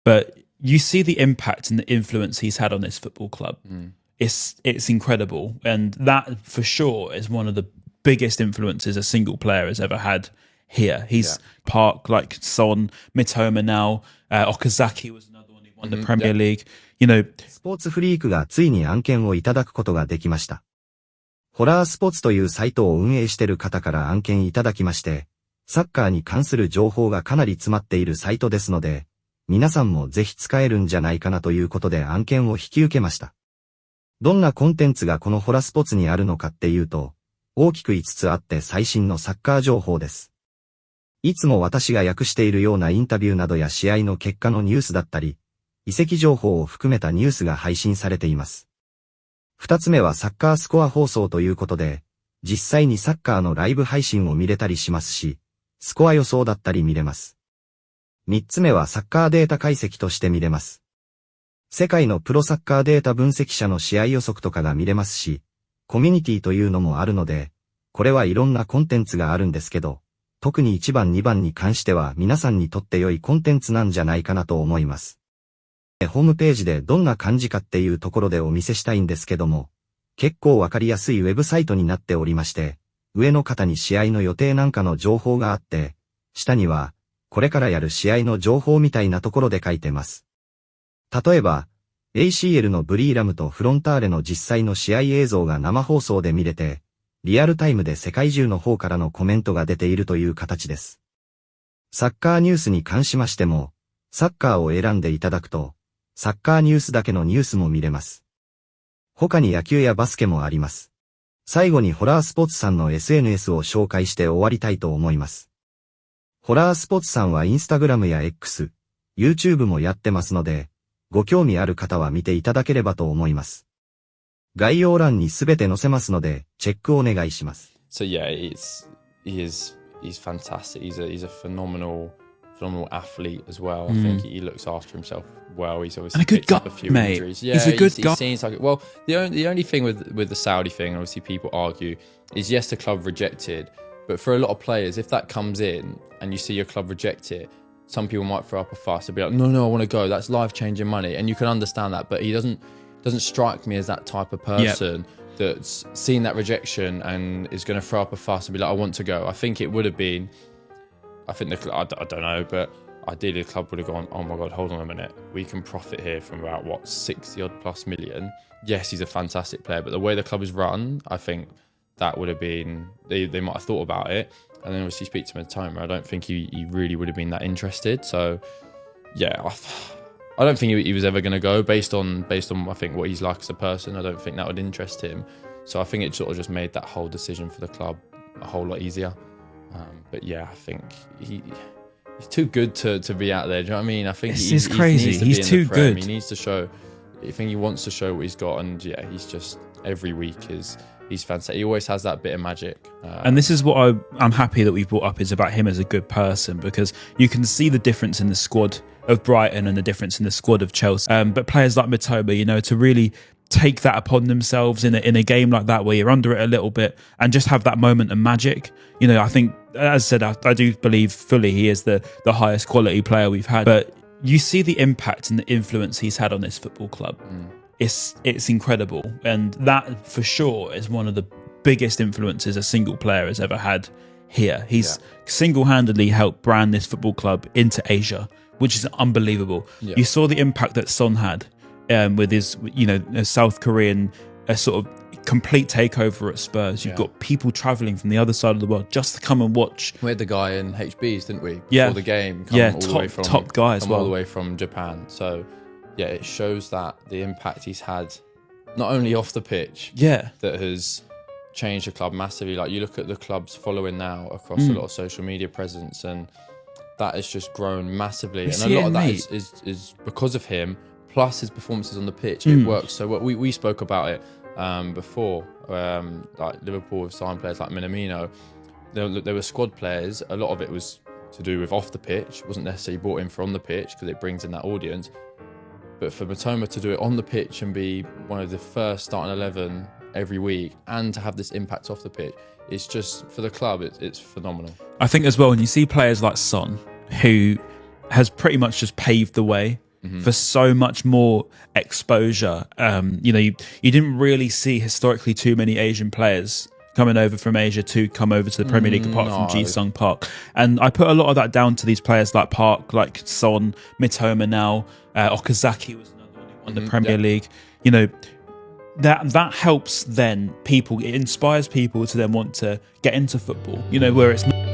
but you see the impact and the influence he's had on this football club. It's incredible, and that for sure is one of the biggest influences a single player has ever had here. He's Park, like Son, Mitoma now, Okazaki was another one who won the Premier League. You know, スポーツフリークがついに案件をいただくことができました。ホラースポーツというサイトを運営している方から案件いただきまして、サッカーに関する情報がかなり詰まっているサイトですので、皆さんもぜひ使えるんじゃないかなということで案件を引き受けました。どんなコンテンツがこのホラスポーツにあるのかっていうと、大きく5つあって最新のサッカー情報です。いつも私が訳しているようなインタビューなどや試合の結果のニュースだったり、移籍情報を含めたニュースが配信されています。2つ目はサッカースコア放送ということで、実際にサッカーのライブ配信を見れたりしますし、スコア予想だったり見れます。3つ目はサッカーデータ解析として見れます。世界のプロサッカーデータ分析者の試合予測とかが見れますし、コミュニティというのもあるので、これはいろんなコンテンツがあるんですけど、特に1番2番に関しては皆さんにとって良いコンテンツなんじゃないかなと思います。ホームページでどんな感じかっていうところでお見せしたいんですけども、結構わかりやすいウェブサイトになっておりまして、上の方に試合の予定なんかの情報があって、下には、これからやる試合の情報みたいなところで書いてます。例えば、ACL のブリーラムとフロンターレの実際の試合映像が生放送で見れて、リアルタイムで世界中の方からのコメントが出ているという形です。サッカーニュースに関しましても、サッカーを選んでいただくと、サッカーニュースだけのニュースも見れます。他に野球やバスケもあります。最後にホラースポーツさんの SNS を紹介して終わりたいと思います。ホラースポーツさんはインスタグラムや X、YouTube もやってますので、ご興味ある方は見ていただければと思います。概要欄にすべて載せますので、チェックお願いします。So yeah, he's fantastic. He's a phenomenal athlete as well. I think he looks after himself well. He's obviously and a good picked guy, up a few mate. injuries. Yeah, he's a good guy. He seems like it. Well, the only thing with the Saudi thing, and obviously people argue, is yes, the club rejected, but for a lot of players, if that comes in and you see your club reject it, some people might throw up a fuss and be like, no, I want to go. That's life-changing money, and you can understand that. But he doesn't strike me as that type of person that's seen that rejection and is going to throw up a fuss and be like, I want to go. I think it would have been. I think I don't know, but ideally the club would have gone, oh my God, hold on a minute. We can profit here from about, 60 odd plus million. Yes, he's a fantastic player, but the way the club is run, I think that would have been, they might have thought about it. And then obviously speak to Mitoma. I don't think he really would have been that interested. So yeah, I don't think he was ever going to go based on I think what he's like as a person. I don't think that would interest him. So I think it sort of just made that whole decision for the club a whole lot easier. But yeah, I think he's too good to be out there. Do you know what I mean? I think it's crazy. He's too good. He needs to show. I think he wants to show what he's got, and yeah, he's just every week he's fantastic. He always has that bit of magic. And this is what I'm happy that we've brought up is about him as a good person, because you can see the difference in the squad of Brighton and the difference in the squad of Chelsea. But players like Mitoma, to really take that upon themselves in a game like that where you're under it a little bit and just have that moment of magic. I think, as I said, I do believe fully he is the highest quality player we've had. But you see the impact and the influence he's had on this football club. It's incredible, and that for sure is one of the biggest influences a single player has ever had here. He's single-handedly helped brand this football club into Asia, which is unbelievable. You saw the impact that Son had with his South Korean sort of complete takeover at Spurs. You've got people travelling from the other side of the world just to come and watch. We had the guy in HBs, didn't we? Before the game. Top guy as well. All the way from Japan. So yeah, it shows that the impact he's had, not only off the pitch, that has changed the club massively. Like you look at the club's following now across a lot of social media presence, and that has just grown massively. And a lot of that is because of him, plus his performances on the pitch. It works. So we spoke about it before, like Liverpool have signed players like Minamino. There were squad players. A lot of it was to do with off the pitch. It wasn't necessarily brought in for on the pitch because it brings in that audience. But for Mitoma to do it on the pitch and be one of the first starting 11 every week and to have this impact off the pitch, it's just, for the club, it's phenomenal. I think as well, when you see players like Son, who has pretty much just paved the way for so much more exposure. You know, you didn't really see historically too many Asian players coming over from Asia to come over to the Premier League apart from Ji-sung Park. And I put a lot of that down to these players like Park, like Son, Mitoma now, Okazaki was another one who won the Premier League. You know, that helps then people, it inspires people to then want to get into football, you know, where it's not